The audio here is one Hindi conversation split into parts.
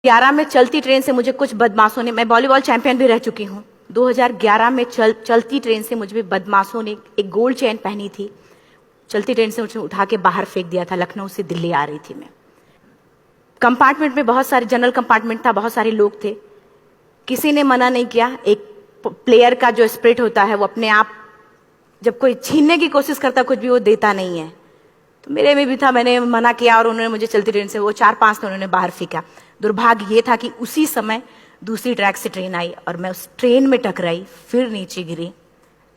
2011 में चलती ट्रेन से मुझे कुछ बदमाशों ने, मैं वॉलीबॉल चैंपियन भी रह चुकी हूँ, 2011 में चलती ट्रेन से मुझे बदमाशों ने एक गोल्ड चेन पहनी थी, चलती ट्रेन से मुझे उठा के बाहर फेंक दिया था। लखनऊ से दिल्ली आ रही थी मैं। कंपार्टमेंट में बहुत सारे, जनरल कंपार्टमेंट था, बहुत सारे लोग थे, किसी ने मना नहीं किया। एक प्लेयर का जो स्पिरिट होता है वो अपने आप, जब कोई छीनने की कोशिश करता कुछ भी, वो देता नहीं है। तो मेरे में भी था, मैंने मना किया और उन्होंने मुझे चलती ट्रेन से वो 4-5 ने उन्होंने बाहर फेंका। दुर्भाग्य ये था कि उसी समय दूसरी ट्रैक से ट्रेन आई और मैं उस ट्रेन में टकराई, फिर नीचे गिरी,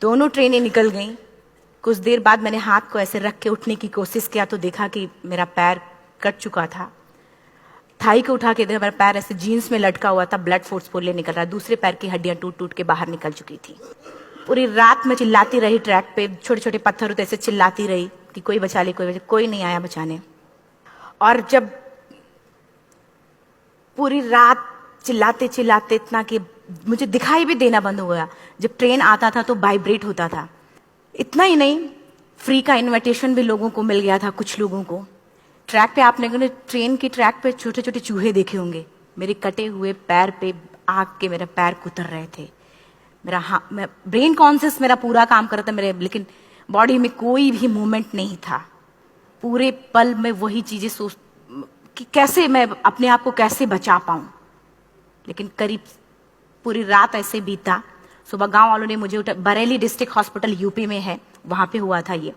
दोनों ट्रेनें निकल गईं। कुछ देर बाद मैंने हाथ को ऐसे रख के उठने की कोशिश किया तो देखा कि मेरा पैर कट चुका था। थाई को उठा के देखा, मेरा पैर ऐसे जीन्स में लटका हुआ था, ब्लड फोर्सफुली निकल रहा, दूसरे पैर की हड्डियां टूट टूट के बाहर निकल चुकी थी। पूरी रात मैं चिल्लाती रही ट्रैक पे, छोटे छोटे पत्थर होते ऐसे चिल्लाती रही कि कोई बचा ले, कोई नहीं आया बचाने। और जब पूरी रात चिल्लाते चिल्लाते इतना कि मुझे दिखाई भी देना बंद हो गया, जब ट्रेन आता था तो वाइब्रेट होता था। इतना ही नहीं, फ्री का इनविटेशन भी लोगों को मिल गया था, कुछ लोगों को। ट्रैक पे आपने ट्रेन की ट्रैक पे छोटे छोटे चूहे देखे होंगे, मेरे कटे हुए पैर पे आग के मेरे पैर कुतर रहे थे। मैं ब्रेन कॉन्शियस मेरा पूरा काम कर रहा था मेरे, लेकिन बॉडी में कोई भी मूवमेंट नहीं था। पूरे पल में वही चीजें सोच कि कैसे मैं अपने आप को कैसे बचा पाऊं। लेकिन करीब पूरी रात ऐसे बीता। सुबह गांव वालों ने मुझे बरेली डिस्ट्रिक्ट हॉस्पिटल यूपी में है, वहां पे हुआ था ये।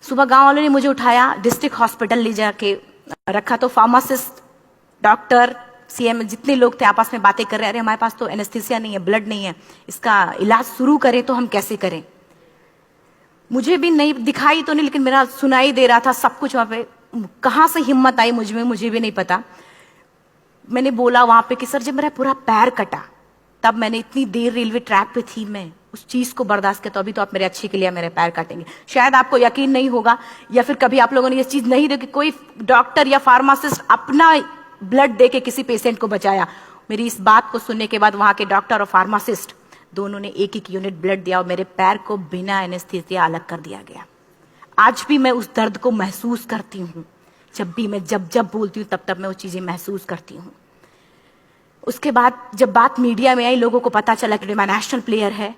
सुबह गांव वालों ने मुझे उठाया, डिस्ट्रिक्ट हॉस्पिटल ले जाके रखा। तो फार्मासिस्ट, डॉक्टर, सीएम, जितने लोग थे आपस में बातें कर रहे, अरे हमारे पास तो एनेस्थीसिया नहीं है, ब्लड नहीं है, इसका इलाज शुरू करें तो हम कैसे करें। मुझे भी नहीं दिखाई तो नहीं, लेकिन मेरा सुनाई दे रहा था सब कुछ। वहां पे कहां से हिम्मत आई मुझ में, मुझे भी नहीं पता। मैंने बोला वहां पे कि सर जब मेरा पूरा पैर कटा, तब मैंने इतनी देर रेलवे ट्रैक पे थी, मैं उस चीज को बर्दाश्त किया, तो अभी तो आप मेरे अच्छे के लिए मेरे पैर काटेंगे। शायद आपको यकीन नहीं होगा, या फिर कभी आप लोगों ने ये चीज नहीं देखी, कोई डॉक्टर या फार्मासिस्ट अपना ब्लड दे के किसी पेशेंट को बचाया। मेरी इस बात को सुनने के बाद वहां के डॉक्टर और फार्मासिस्ट दोनों ने एक एक यूनिट ब्लड दिया और मेरे पैर को बिना एनेस्थीसिया अलग कर दिया गया। आज भी मैं उस दर्द को महसूस करती हूँ। जब भी मैं जब बोलती हूँ तब मैं वो चीजें महसूस करती हूँ। उसके बाद जब बात मीडिया में आई, लोगों को पता चला कि मैं नेशनल प्लेयर है,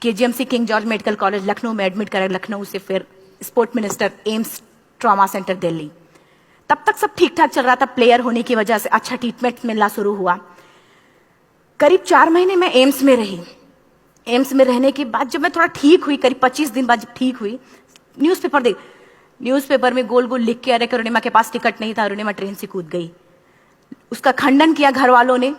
KGMC king George medical college Lucknow में एडमिट करा, लखनऊ से फिर sport minister, AIIMS trauma centre Delhi. तब तक सब ठीक ठाक चल रहा था, प्लेयर होने की वजह से अच्छा ट्रीटमेंट मिलना शुरू हुआ। करीब 4 महीने मैं एम्स में रही। एम्स में रहने के बाद जब मैं थोड़ा ठीक हुई, करीब 25 दिन बाद जब ठीक हुई, न्यूज़पेपर में गोल गोल लिख के अरे अरुणिमा के पास टिकट नहीं था, अरुणिमा ट्रेन से कूद गई। उसका खंडन किया घर वालों ने,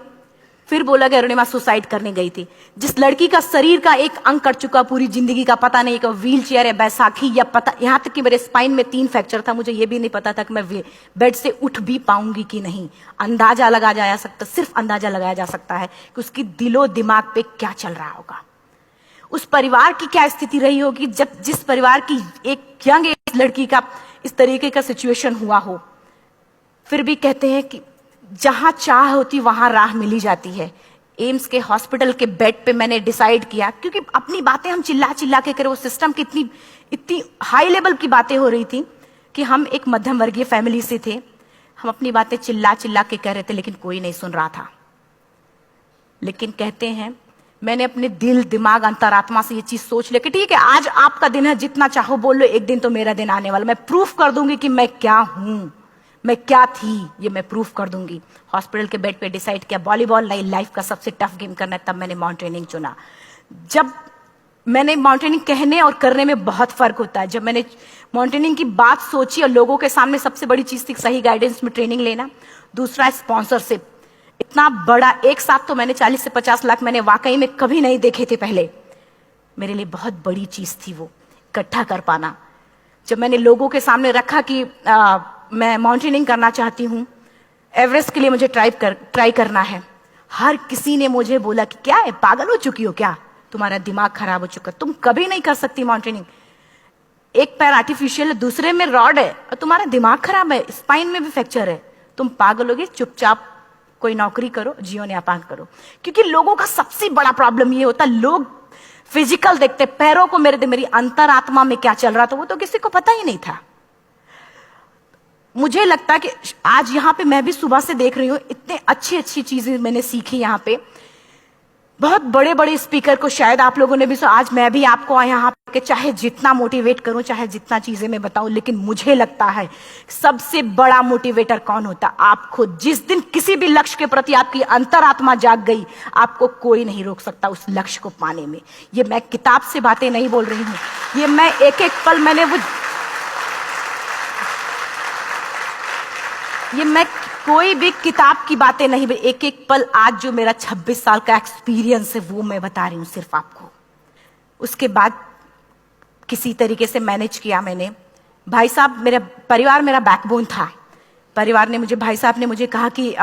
फिर बोला कि अरुणिमा सुसाइड करने गई थी। जिस लड़की का शरीर का एक अंग कट चुका, पूरी जिंदगी का पता नहीं कि व्हील चेयर है, बैसाखी, या पता, यहाँ तक कि मेरे स्पाइन में 3 फ्रैक्चर था, मुझे ये भी नहीं पता था कि मैं बेड से उठ भी पाऊंगी कि नहीं। अंदाजा लगाया जा सकता, सिर्फ अंदाजा लगाया जा सकता है कि उसकी दिलो दिमाग पे क्या चल रहा होगा, उस परिवार की क्या स्थिति रही होगी जब जिस परिवार की एक यंग एज लड़की का इस तरीके का सिचुएशन हुआ हो। फिर भी कहते हैं कि जहां चाह होती वहां राह मिली जाती है। एम्स के हॉस्पिटल के बेड पे मैंने डिसाइड किया, क्योंकि अपनी बातें हम चिल्ला चिल्ला के करें, वो सिस्टम की इतनी हाई लेवल की बातें हो रही थी कि हम एक मध्यम वर्गीय फैमिली से थे, हम अपनी बातें चिल्ला चिल्ला के कह रहे थे, लेकिन कोई नहीं सुन रहा था। लेकिन कहते हैं मैंने अपने दिल, दिमाग, अंतरात्मा से ये चीज सोच लिया कि ठीक है, आज आपका दिन है, जितना चाहो बोल लो, एक दिन तो मेरा दिन आने वाला, मैं प्रूफ कर दूंगी कि मैं क्या हूं, मैं क्या थी, ये मैं प्रूफ कर दूंगी। हॉस्पिटल के बेड पे डिसाइड किया वॉलीबॉल नहीं, लाइफ का सबसे टफ गेम करना है, तब मैंने माउंट ट्रेनिंग चुना। जब मैंने माउंटेनिंग कहने और करने में बहुत फर्क होता है। जब मैंने माउंटेनिंग की बात सोची और लोगों के सामने, सबसे बड़ी चीज थी सही गाइडेंस में ट्रेनिंग लेना, दूसरा स्पॉन्सरशिप। इतना बड़ा एक साथ तो मैंने 40 से 50 लाख मैंने वाकई में कभी नहीं देखे थे पहले। मेरे लिए बहुत बड़ी चीज थी वो इकट्ठा कर पाना। जब मैंने लोगों के सामने रखा कि मैं माउंटेनिंग करना चाहती हूँ, एवरेस्ट के लिए मुझे ट्राई करना है, हर किसी ने मुझे बोला कि क्या है, पागल हो चुकी हो क्या, तुम्हारा दिमाग खराब हो चुका, तुम कभी नहीं कर सकती माउंटेनिंग। एक पैर आर्टिफिशियल है, दूसरे में रॉड है, और तुम्हारा दिमाग खराब है, स्पाइन में भी फ्रैक्चर है, तुम पागल होगे, चुपचाप कोई नौकरी करो, जीवन यापन करो। क्योंकि लोगों का सबसे बड़ा प्रॉब्लम ये होता है, लोग फिजिकल देखते, पैरों को मेरी अंतरात्मा में क्या चल रहा था वो तो किसी को पता ही नहीं था। मुझे लगता है कि आज यहाँ पे मैं भी सुबह से देख रही हूँ, इतने अच्छी अच्छी चीजें मैंने सीखी यहाँ पे। बहुत बड़े बड़े स्पीकर को शायद आप लोगों ने भी सुना। आज मैं भी आपको यहाँ पे चाहे जितना मोटिवेट करूं, चाहे जितना चीजें मैं बताऊं, लेकिन मुझे लगता है सबसे बड़ा मोटिवेटर कौन होता? आप खुद। जिस दिन किसी भी लक्ष्य के प्रति आपकी अंतरात्मा जाग गई, आपको कोई नहीं रोक सकता उस लक्ष्य को पाने में। ये मैं किताब से बातें नहीं बोल रही हूं, ये मैं एक एक पल मैंने ये मैं कोई भी किताब की बातें नहीं, एक एक पल आज जो मेरा 26 साल का एक्सपीरियंस है वो मैं बता रही हूं सिर्फ आपको। उसके बाद किसी तरीके से मैनेज किया मैंने। भाई साहब, मेरा परिवार मेरा बैकबोन था। परिवार ने मुझे, भाई साहब ने मुझे कहा कि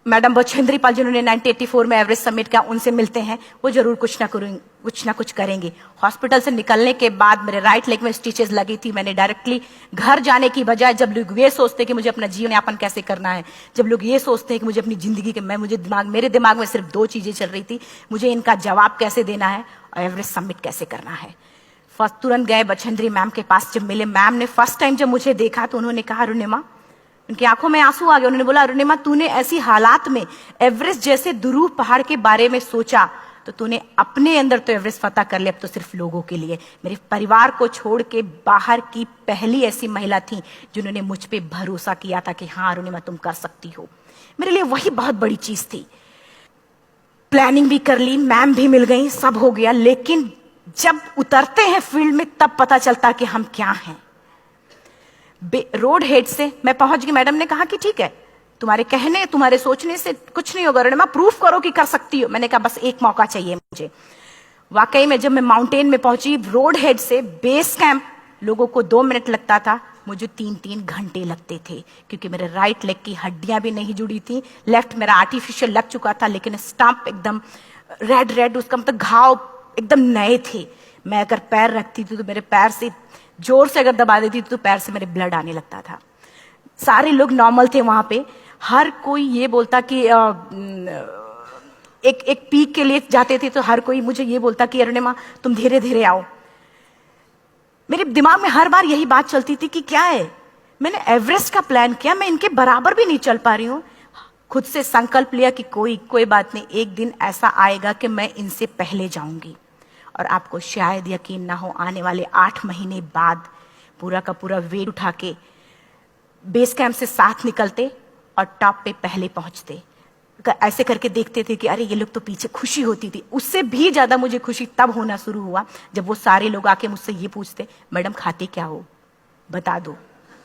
मैडम बछेंद्री पाल जिन्होंने 1984 में एवरेस्ट समिट किया, उनसे मिलते हैं, वो जरूर कुछ ना कुछ करेंगे। हॉस्पिटल से निकलने के बाद मेरे राइट लेग में स्टिचेस लगी थी। मैंने डायरेक्टली घर जाने की बजाय, जब लोग ये सोचते कि मुझे अपना जीवन यापन कैसे करना है, जब लोग ये सोचते हैं कि मुझे अपनी जिंदगी के, मेरे दिमाग में सिर्फ 2 चीजें चल रही थी, मुझे इनका जवाब कैसे देना है और एवरेस्ट समिट कैसे करना है। फर्स्ट तुरंत गए बछेंद्री मैम के पास। जब मिले, मैम ने फर्स्ट टाइम जब मुझे देखा तो उन्होंने कहा, अरुणिमा, उनकी आंखों में आंसू आ गए। उन्होंने बोला, अरुणिमा, तूने ऐसी हालात में एवरेस्ट जैसे दुरूह पहाड़ के बारे में सोचा तो तूने अपने अंदर तो एवरेस्ट फतह कर लिया, अब तो सिर्फ लोगों के लिए। मेरे परिवार को छोड़ के बाहर की पहली ऐसी महिला थी जिन्होंने मुझ पे भरोसा किया था कि हाँ अरुणिमा, तुम कर सकती हो। मेरे लिए वही बहुत बड़ी चीज थी। प्लानिंग भी कर ली, मैम भी मिल गई, सब हो गया। लेकिन जब उतरते हैं फील्ड में तब पता चलता कि हम क्या हैं। रोड हेड से मैं पहुंच गई। मैडम ने कहा कि ठीक है, तुम्हारे कहने, तुम्हारे सोचने से कुछ नहीं होगा अरुणिमा, प्रूफ करो कि कर सकती हो। मैंने कहा बस एक मौका चाहिए मुझे। वाकई में जब मैं माउंटेन में पहुंची, रोड हेड से बेस कैंप लोगों को 2 मिनट लगता था, मुझे 3-3 घंटे लगते थे, क्योंकि मेरे राइट लेग की हड्डियां भी नहीं जुड़ी थी। लेफ्ट मेरा आर्टिफिशियल लग चुका था, लेकिन स्टंप एकदम रेड, उसका मतलब घाव एकदम नए थे। मैं अगर पैर रखती थी तो मेरे पैर से जोर से अगर दबा देती थी तो पैर से मेरे ब्लड आने लगता था। सारे लोग नॉर्मल थे वहां पे। हर कोई ये बोलता कि एक पीक के लिए जाते थे तो हर कोई मुझे ये बोलता कि अरुणिमा, तुम धीरे धीरे आओ। मेरे दिमाग में हर बार यही बात चलती थी कि क्या है, मैंने एवरेस्ट का प्लान किया, मैं इनके बराबर भी नहीं चल पा रही हूं। खुद से संकल्प लिया कि कोई बात नहीं, एक दिन ऐसा आएगा कि मैं इनसे पहले जाऊंगी। और आपको शायद यकीन ना हो, आने वाले 8 महीने बाद पूरा का पूरा वेट उठा के बेस कैंप से साथ निकलते और टॉप पे पहले पहुंचते। ऐसे करके देखते थे कि अरे ये लोग तो पीछे। खुशी होती थी। उससे भी ज्यादा मुझे खुशी तब होना शुरू हुआ जब वो सारे लोग आके मुझसे ये पूछते, मैडम खाते क्या हो, बता दो,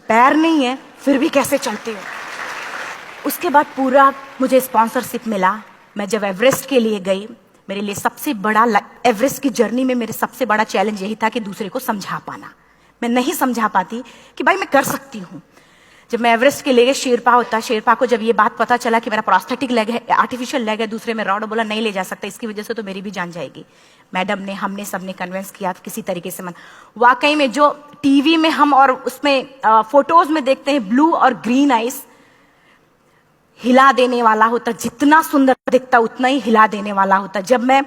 पैर नहीं है फिर भी कैसे चलते हो। उसके बाद पूरा मुझे स्पॉन्सरशिप मिला। मैं जब एवरेस्ट के लिए गई, मेरे लिए सबसे बड़ा, एवरेस्ट की जर्नी में मेरे सबसे बड़ा चैलेंज यही था कि दूसरे को समझा पाना। मैं नहीं समझा पाती कि भाई मैं कर सकती हूँ। जब मैं एवरेस्ट के लिए, शेरपा होता, शेरपा को जब ये बात पता चला कि मेरा प्रोस्थेटिक लेग है, आर्टिफिशियल लेग है दूसरे में रॉड, बोला नहीं ले जा सकता, इसकी वजह से तो मेरी भी जान जाएगी। मैडम ने, हमने सबने कन्विंस किया किसी तरीके से। मन वाकई में जो टीवी में हम और उसमें फोटोज में देखते हैं, ब्लू और ग्रीन आइस, हिला देने वाला होता। जितना सुंदर दिखता उतना ही हिला देने वाला होता। जब मैं,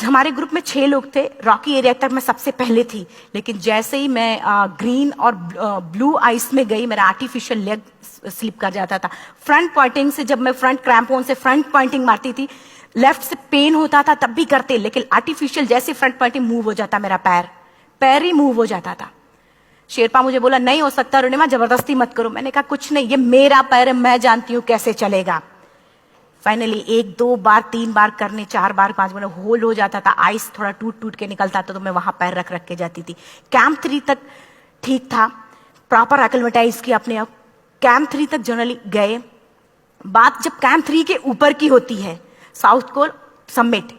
हमारे ग्रुप में 6 लोग थे, रॉकी एरिया तक मैं सबसे पहले थी, लेकिन जैसे ही मैं ग्रीन और ब्लू आइस में गई, मेरा आर्टिफिशियल लेग स्लिप कर जाता था। फ्रंट पॉइंटिंग से, जब मैं फ्रंट क्रैम्पोन से फ्रंट पॉइंटिंग मारती थी, लेफ्ट से पेन होता था तब भी करते, लेकिन आर्टिफिशियल जैसे फ्रंट पॉइंटिंग मूव हो जाता, मेरा पैर ही मूव हो जाता था। शेरपा मुझे बोला नहीं हो सकता अरुणिमा, जबरदस्ती मत करो। मैंने कहा कुछ नहीं, ये मेरा पैर है, मैं जानती हूं कैसे चलेगा। फाइनली 1, 2 बार, 3 बार करने, 4 बार, 5 बार होल हो जाता था। आइस थोड़ा टूट के निकलता था तो मैं वहां पैर रख के जाती थी। कैंप 3 तक ठीक था, प्रॉपर एक्लेमेटाइज किया अपने आप। कैंप 3 तक जनरली गए। बात जब कैंप 3 के ऊपर की होती है, साउथ कोल समिट,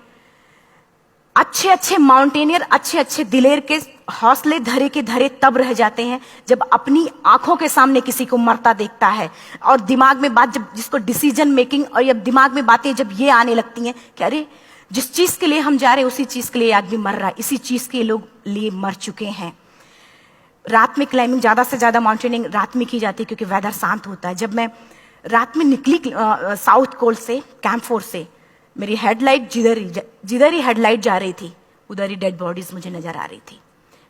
अच्छे माउंटेनियर, अच्छे दिलेर के हौसले धरे के धरे तब रह जाते हैं जब अपनी आंखों के सामने किसी को मरता देखता है, और दिमाग में बात, जब जिसको डिसीजन मेकिंग, और जब दिमाग में बातें जब ये आने लगती हैं कि अरे जिस चीज के लिए हम जा रहे हैं उसी चीज के लिए आदमी मर रहा है, इसी चीज के लोग लिए मर चुके हैं। रात में क्लाइंबिंग, ज्यादा से ज्यादा माउंटेनिंग रात में की जाती है क्योंकि वेदर शांत होता है। जब मैं रात में निकली साउथ कोल से, कैंप 4 से, मेरी हेडलाइट जिधर ही हेडलाइट जा रही थी उधर ही डेड बॉडीज मुझे नजर आ रही थी।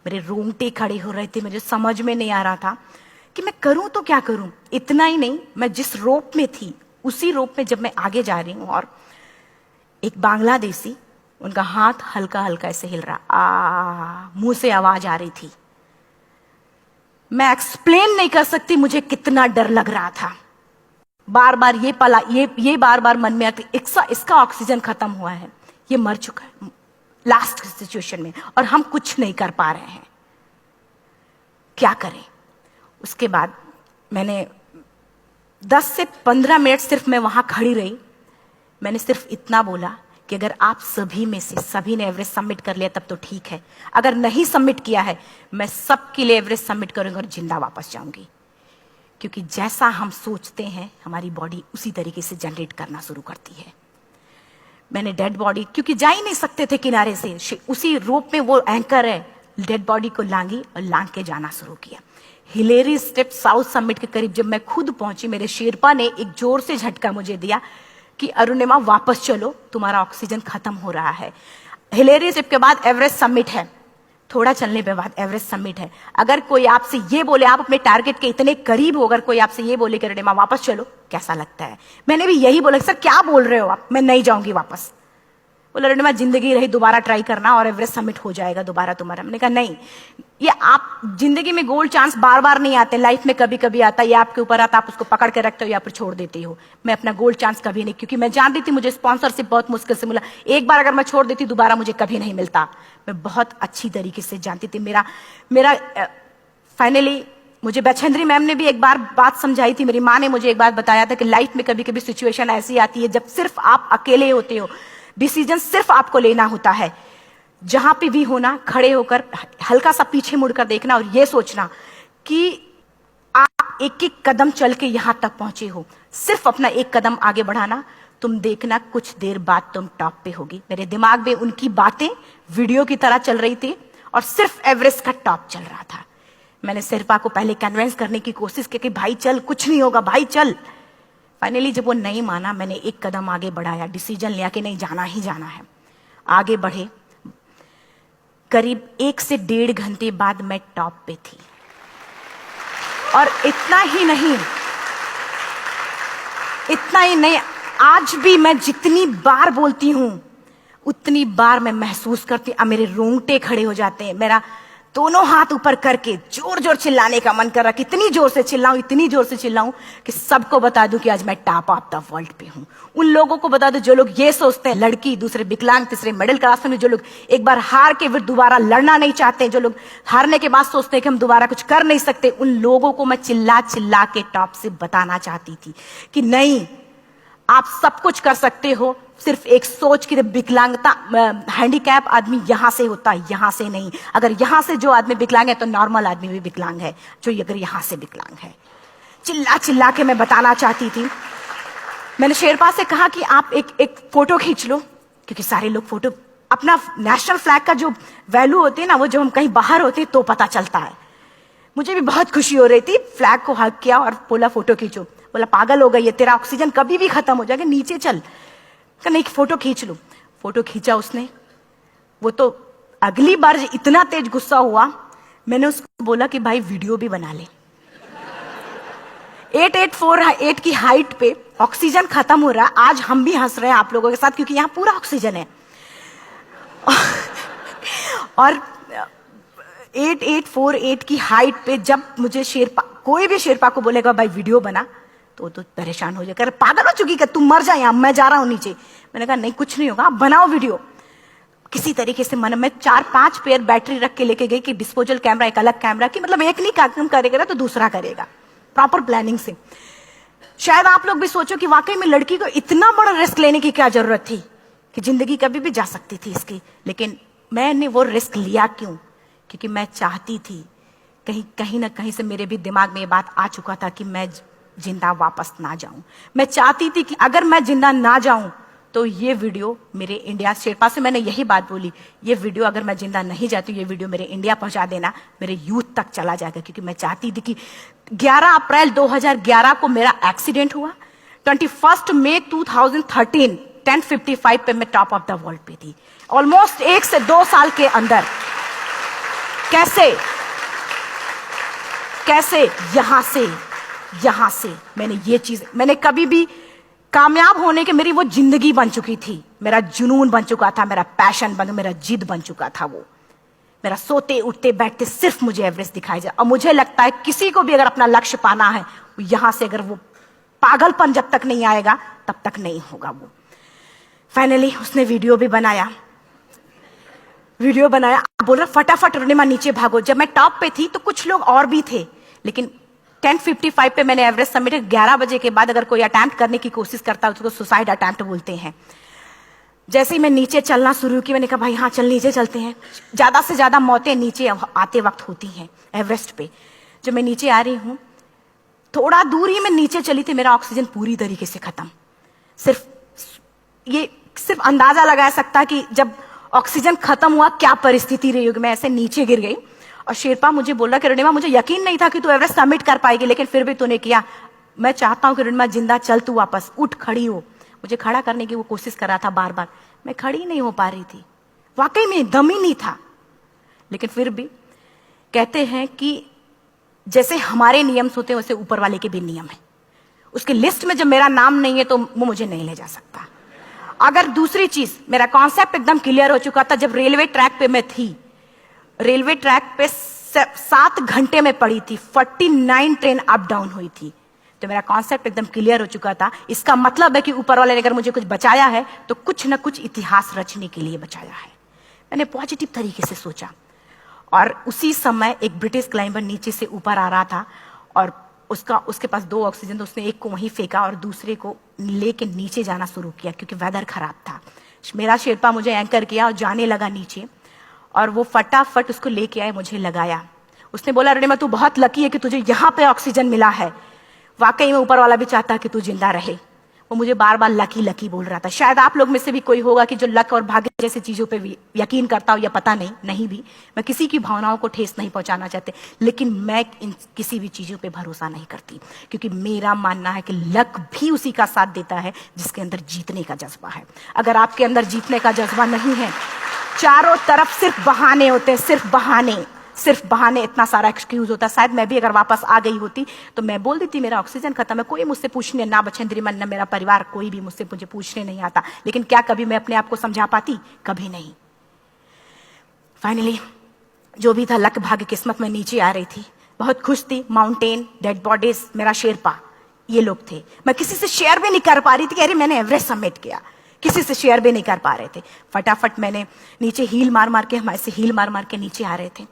मेरे रोंगटे खड़े हो रहे थे, मुझे समझ में नहीं आ रहा था कि मैं करूं तो क्या करूं। इतना ही नहीं, मैं जिस रोप में थी उसी रोप में जब मैं आगे जा रही हूं और एक बांग्लादेशी, उनका हाथ हल्का हल्का ऐसे हिल रहा, मुंह से आवाज आ रही थी। मैं एक्सप्लेन नहीं कर सकती मुझे कितना डर लग रहा था। बार बार ये बार बार मन में आती, इसका ऑक्सीजन खत्म हुआ है, ये मर चुका है लास्ट सिचुएशन में, और हम कुछ नहीं कर पा रहे हैं, क्या करें। उसके बाद मैंने 10 से 15 मिनट सिर्फ मैं वहां खड़ी रही। मैंने सिर्फ इतना बोला कि अगर आप सभी में से सभी ने एवरेस्ट सबमिट कर लिया तब तो ठीक है, अगर नहीं सबमिट किया है मैं सबके लिए एवरेस्ट सबमिट करूंगी और जिंदा वापस जाऊंगी। क्योंकि जैसा हम सोचते हैं हमारी बॉडी उसी तरीके से जनरेट करना शुरू करती है। मैंने डेड बॉडी, क्योंकि जा ही नहीं सकते थे किनारे से, उसी रोप में वो एंकर है, डेड बॉडी को लांगी और लांग के जाना शुरू किया। हिलेरी स्टेप साउथ समिट के करीब जब मैं खुद पहुंची, मेरे शेरपा ने एक जोर से झटका मुझे दिया कि अरुणिमा वापस चलो, तुम्हारा ऑक्सीजन खत्म हो रहा है। हिलेरी स्टेप के बाद एवरेस्ट समिट है, थोड़ा चलने के बाद एवरेस्ट समिट है। अगर कोई आपसे ये बोले, आप अपने टारगेट के इतने करीब हो, अगर कोई आपसे ये बोले कि अरुणिमा वापस चलो, कैसा लगता है। मैंने भी यही बोला, सर क्या बोल रहे हो आप, मैं नहीं जाऊंगी वापस। बोला अरुणिमा जिंदगी रही दोबारा ट्राई करना और एवरेस्ट समिट हो जाएगा दोबारा तुम्हारा। मैंने कहा नहीं, ये आप जिंदगी में गोल्ड चांस बार बार नहीं आते, लाइफ में कभी कभी आता है, ये आपके ऊपर आता, आप उसको पकड़ के रखते हो या फिर छोड़ देते हो। मैं अपना गोल्ड चांस कभी नहीं, क्योंकि मैं जानती थी मुझे स्पॉन्सरशिप बहुत मुश्किल से मिला, एक बार अगर मैं छोड़ देती दोबारा मुझे कभी नहीं मिलता। मैं बहुत अच्छी तरीके से जानती थी। मेरा फाइनली मुझे बछेंद्री मैम ने भी एक बार बात समझाई थी, मेरी माँ ने मुझे एक बार बताया था कि लाइफ में कभी कभी सिचुएशन ऐसी आती है जब सिर्फ आप अकेले होते हो, डिसीजन सिर्फ आपको लेना होता है। जहां पे भी होना, खड़े होकर हल्का सा पीछे मुड़कर देखना और यह सोचना कि आप एक एक कदम चल के यहां तक पहुंचे हो, सिर्फ अपना एक कदम आगे बढ़ाना, तुम देखना कुछ देर बाद तुम टॉप पे होगी। मेरे दिमाग में उनकी बातें वीडियो की तरह चल रही थी और सिर्फ एवरेस्ट का टॉप चल रहा था। मैंने शेरपा को पहले कन्विंस करने की कोशिश की कि भाई चल, कुछ नहीं होगा भाई चल। फाइनली जब वो नहीं माना, मैंने एक कदम आगे बढ़ाया, डिसीजन लिया कि नहीं जाना ही जाना है। आगे बढ़े, करीब 1 से 1.5 घंटे बाद मैं टॉप पे थी। और इतना ही नहीं, आज भी मैं जितनी बार बोलती हूं उतनी बार मैं महसूस करती, अब मेरे रोंगटे खड़े हो जाते हैं, मेरा दोनों हाथ ऊपर करके जोर जोर चिल्लाने का मन कर रहा, कितनी जोर से चिल्लाऊं कि सबको बता दूं कि आज मैं टॉप ऑफ द वर्ल्ड पे हूं। उन लोगों को बता दूं जो लोग ये सोचते हैं, लड़की, दूसरे विकलांग, तीसरे मिडिल क्लास में, जो लोग एक बार हार के फिर दोबारा लड़ना नहीं चाहते, जो लोग हारने के बाद सोचते हैं कि हम दोबारा कुछ कर नहीं सकते, उन लोगों को मैं चिल्ला चिल्ला के टॉप से बताना चाहती थी कि नहीं, आप सब कुछ कर सकते हो। सिर्फ एक सोच की विकलांगता, हैंडीकैप आदमी यहां से होता है, यहां से नहीं। अगर यहां से जो आदमी विकलांग है तो नॉर्मल आदमी भी विकलांग है, जो अगर यहां से विकलांग है। चिल्ला चिल्ला के मैं बताना चाहती थी। मैंने शेरपा से कहा कि आप एक फोटो खींच लो, क्योंकि सारे लोग फोटो, अपना नेशनल फ्लैग का जो वैल्यू होती है ना, वो जब हम कहीं बाहर होते हैं तो पता चलता है। मुझे भी बहुत खुशी हो रही थी, फ्लैग को हग किया और बोला फोटो खींचो। बोला पागल हो गई है, तेरा ऑक्सीजन कभी भी खत्म हो जाएगा, नीचे चल। नहीं, फोटो खींच लो। फोटो खींचा उसने। वो तो अगली बार इतना तेज गुस्सा हुआ, मैंने उसको बोला कि भाई वीडियो भी बना ले। 8848 की हाइट पे ऑक्सीजन खत्म हो रहा है, आज हम भी हंस रहे हैं आप लोगों के साथ क्योंकि यहां पूरा ऑक्सीजन है। और 8848 की हाइट पे जब मुझे शेरपा, कोई भी शेरपा को बोलेगा भाई वीडियो बना, तो परेशान हो जाएगा, पागल हो चुकी, तुम मर जाए, यहां मैं जा रहा हूं नीचे। मैंने कहा नहीं, कुछ नहीं होगा, आप बनाओ वीडियो। किसी तरीके से मन में 4-5 पेयर बैटरी रख के लेके गई कि डिस्पोजल कैमरा, एक अलग कैमरा, की मतलब एक नहीं काम करेगा तो दूसरा करेगा, प्रॉपर प्लानिंग से। शायद आप लोग भी सोचो कि वाकई में लड़की को इतना बड़ा रिस्क लेने की क्या जरूरत थी, कि जिंदगी कभी भी जा सकती थी इसकी। लेकिन मैंने वो रिस्क लिया क्यों? क्योंकि मैं चाहती थी, कहीं ना कहीं से मेरे भी दिमाग में ये बात आ चुका था कि मैं जिंदा वापस ना जाऊं। मैं चाहती थी कि अगर मैं जिंदा ना जाऊं तो ये वीडियो मेरे इंडिया, शेरपा से मैंने यही बात बोली, ये वीडियो अगर मैं जिंदा नहीं जाती, ये वीडियो मेरे इंडिया पहुंचा देना, मेरे यूथ तक चला जाएगा। क्योंकि मैं चाहती थी कि 11 अप्रैल 2011 को मेरा एक्सीडेंट हुआ, 21 मई 2013 10:55 पे मैं टॉप ऑफ द वर्ल्ड पे थी। ऑलमोस्ट 1 से 2 साल के अंदर कैसे? यहां से मैंने ये चीज, मैंने कभी भी कामयाब होने के, मेरी वो जिंदगी बन चुकी थी, मेरा जुनून बन चुका था, मेरा पैशन मेरा जिद बन चुका था। वो मेरा सोते उठते बैठते सिर्फ मुझे एवरेस्ट दिखाई जाए। और मुझे लगता है किसी को भी अगर अपना लक्ष्य पाना है, यहां से अगर वो पागलपन जब तक नहीं आएगा तब तक नहीं होगा। वो फाइनली उसने वीडियो बनाया, बोल रहा फटाफट अरुणिमा नीचे भागो। जब मैं टॉप पे थी तो कुछ लोग और भी थे, लेकिन 10:55 पे मैंने एवरेस्ट समिट, 11 बजे के बाद अगर कोई अटेम्प्ट करने की कोशिश करता है उसको सुसाइड अटेम्प्ट बोलते हैं। जैसे ही मैं नीचे चलना शुरू की, मैंने कहा भाई हाँ चल नीचे चलते हैं। ज्यादा से ज्यादा मौतें नीचे आते वक्त होती हैं एवरेस्ट पे। जब मैं नीचे आ रही हूं, थोड़ा दूर ही मैं नीचे चली थी, मेरा ऑक्सीजन पूरी तरीके से खत्म। सिर्फ अंदाजा लगाया सकता कि जब ऑक्सीजन खत्म हुआ क्या परिस्थिति रही होगी। मैं ऐसे नीचे गिर गई और शेरपा मुझे बोल रहा कि अरुणिमा मुझे यकीन नहीं था कि तू एवरेस्ट सबमिट कर पाएगी, लेकिन फिर भी तूने किया। मैं चाहता हूं कि अरुणिमा जिंदा चल, तू वापस उठ, खड़ी हो। मुझे खड़ा करने की वो कोशिश कर रहा था बार बार, मैं खड़ी नहीं हो पा रही थी, वाकई में दम ही नहीं था। लेकिन फिर भी कहते हैं कि जैसे हमारे नियम होते हैं वैसे ऊपर वाले के भी नियम है। उसके लिस्ट में जब मेरा नाम नहीं है तो वो मुझे नहीं ले जा सकता। अगर दूसरी चीज, मेरा कॉन्सेप्ट एकदम क्लियर हो चुका था। जब रेलवे ट्रैक पे मैं थी, रेलवे ट्रैक पे 7 घंटे में पड़ी थी, 49 ट्रेन अप डाउन हुई थी, तो मेरा कॉन्सेप्ट एकदम क्लियर हो चुका था। इसका मतलब है कि ऊपर वाले ने अगर मुझे कुछ बचाया है तो कुछ ना कुछ इतिहास रचने के लिए बचाया है। मैंने पॉजिटिव तरीके से सोचा। और उसी समय एक ब्रिटिश क्लाइंबर नीचे से ऊपर आ रहा था और उसके पास 2 ऑक्सीजन, तो उसने एक को वहीं फेंका और दूसरे को लेके नीचे जाना शुरू किया क्योंकि वेदर खराब था। मेरा शेरपा मुझे एंकर किया और जाने लगा नीचे, और वो फटाफट उसको लेके आए, मुझे लगाया। उसने बोला अरुणिमा तू बहुत लकी है कि तुझे यहाँ पे ऑक्सीजन मिला है। वाकई में ऊपर वाला भी चाहता है कि तू जिंदा रहे। वो मुझे बार बार लकी लकी बोल रहा था। शायद आप लोग में से भी कोई होगा कि जो लक और भाग्य जैसी चीजों पे भी यकीन करता हो, या पता नहीं भी। मैं किसी की भावनाओं को ठेस नहीं पहुंचाना चाहते, लेकिन मैं इन किसी भी चीजों पे भरोसा नहीं करती, क्योंकि मेरा मानना है कि लक भी उसी का साथ देता है जिसके अंदर जीतने का जज्बा है। अगर आपके अंदर जीतने का जज्बा नहीं है, चारों तरफ सिर्फ बहाने होते हैं, सिर्फ बहाने, इतना सारा एक्सक्यूज होता है। शायद मैं भी अगर वापस आ गई होती तो मैं बोल देती मेरा ऑक्सीजन खत्म है, कोई मुझसे पूछने ना, बछेंद्री मन, मेरा परिवार, कोई भी मुझे पूछने नहीं आता। लेकिन क्या कभी मैं अपने आप को समझा पाती? कभी नहीं। फाइनली जो भी था, लक भाग्य किस्मत में नीचे आ रही थी, बहुत खुश थी। माउंटेन, डेड बॉडीज, मेरा शेरपा, ये लोग थे। मैं किसी से शेयर भी नहीं कर पा रही थी कि अरे मैंने एवरेस्ट सबमिट किया, किसी से शेयर भी नहीं कर पा रहे थे। फटाफट मैंने नीचे हील मार मार के, हमारे से हील मार मार के नीचे आ रहे थे।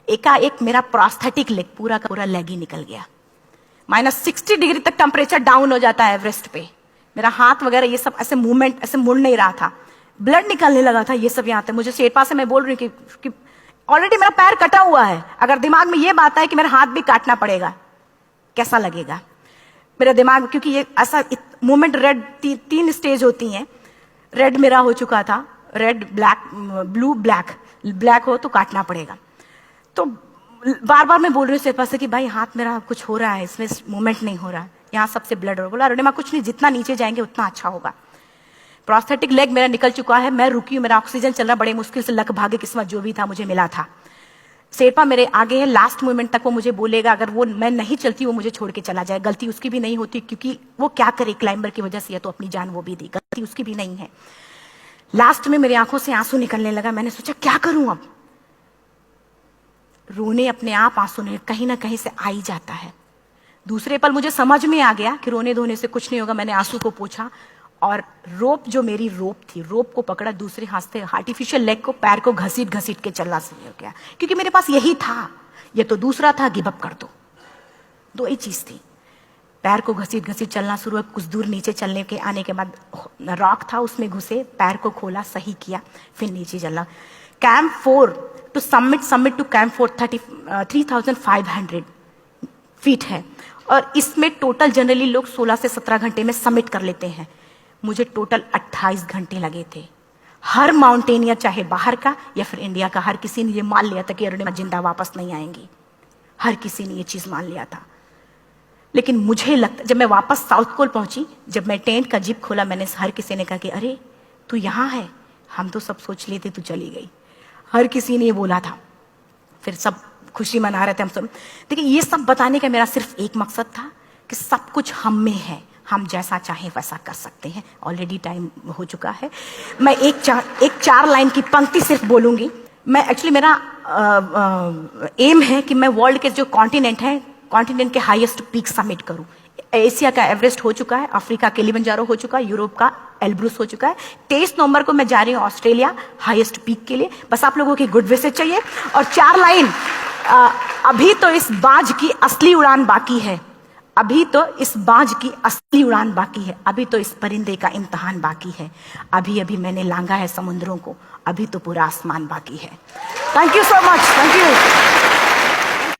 एकाएक मेरा प्रोस्थेटिक लेग, पूरा का पूरा लेग ही निकल गया। -60 डिग्री तक टेम्परेचर डाउन हो जाता है एवरेस्ट पे। मेरा हाथ वगैरह ये सब ऐसे मूवमेंट, ऐसे मुड़ नहीं रहा था, ब्लड निकलने लगा था, ये सब यहाँ थे। मुझे शेरपा से मैं बोल रही हूँ कि ऑलरेडी मेरा पैर कटा हुआ है, अगर दिमाग में ये बात है कि मेरा हाथ भी काटना पड़ेगा, कैसा लगेगा मेरा दिमाग। क्योंकि ये ऐसा मूवमेंट, रेड 3 स्टेज होती हैं। रेड मेरा हो चुका था, रेड, ब्लैक, ब्लू, ब्लैक हो तो काटना पड़ेगा। तो बार बार मैं बोल रही हूँ शेरपा से कि भाई हाथ मेरा कुछ हो रहा है, इसमें मूवमेंट नहीं हो रहा है, यहाँ सबसे ब्लड हो रहा है। बोला अरुणिमा कुछ नहीं, जितना नीचे जाएंगे उतना अच्छा होगा। प्रोस्थेटिक लेग मेरा निकल चुका है, मैं रुकी हूँ, मेरा ऑक्सीजन चल रहा, बड़े मुश्किल से, लक भाग्य किस्मत जो भी था मुझे मिला था। शेरपा मेरे आगे है, लास्ट मोमेंट तक वो मुझे बोलेगा, अगर वो मैं नहीं चलती वो मुझे छोड़ के चला जाए। गलती उसकी भी नहीं होती, क्योंकि वो क्या करे, क्लाइंबर की वजह से, या तो अपनी जान वो भी दी, गलती उसकी भी नहीं है। लास्ट में मेरी आंखों से आंसू निकलने लगा। मैंने सोचा क्या करूं अब, रोने अपने आप आंसू ने कहीं ना कहीं से आ ही जाता है। दूसरे पल मुझे समझ में आ गया कि रोने धोने से कुछ नहीं होगा। मैंने आंसू को पोंछा और रोप, जो मेरी रोप थी, रोप को पकड़ा, दूसरे हाथ से आर्टिफिशियल लेग को, पैर को घसीट घसीट के चलना शुरू हो गया, क्योंकि मेरे पास यही था। ये तो दूसरा था, गिव अप कर दो ही चीज थी। पैर को घसीट घसीट चलना शुरू हुआ। कुछ दूर नीचे चलने के आने के बाद रॉक था, उसमें घुसे, पैर को खोला, सही किया, फिर नीचे चलना। Camp 4 to summit to camp 4 3500 feet है, और इसमें टोटल जनरली लोग 16 से 17 घंटे में सबमिट कर लेते हैं। मुझे टोटल 28 घंटे लगे थे। हर माउंटेनियर, चाहे बाहर का या फिर इंडिया का, हर किसी ने ये मान लिया था कि अरुणिमा जिंदा वापस नहीं आएंगी। हर किसी ने ये चीज मान लिया था। लेकिन मुझे लगता, जब मैं वापस साउथ पोल पहुंची, जब मैं टेंट का जिप खोला, मैंने हर किसी ने कहा कि अरे तू यहाँ है, हम तो सब सोच लिए थे तू चली गई। हर किसी ने ये बोला था। फिर सब खुशी मना रहे थे हम सब। देखिए, ये सब बताने का मेरा सिर्फ एक मकसद था कि सब कुछ हम में है, हम जैसा चाहें वैसा कर सकते हैं। ऑलरेडी टाइम हो चुका है। मैं एक चार लाइन की पंक्ति सिर्फ बोलूंगी। मैं एक्चुअली मेरा एम है कि मैं वर्ल्ड के जो कॉन्टिनेंट है, कॉन्टिनेंट के हाईएस्ट पीक समिट करूं। एशिया का एवरेस्ट हो चुका है, अफ्रीका किलिमंजारो हो चुका है, यूरोप का एल्ब्रुस हो चुका है। 23 नवंबर को मैं जा रही हूँ ऑस्ट्रेलिया हाईएस्ट पीक के लिए। बस आप लोगों की गुड विशेस चाहिए। और 4 लाइन, अभी तो इस बाज की असली उड़ान बाकी है, अभी तो इस बाज की असली उड़ान बाकी है, अभी तो इस परिंदे का इम्तिहान बाकी है, अभी अभी मैंने लांघा है समुद्रों को, अभी तो पूरा आसमान बाकी है। Thank you so much, thank you.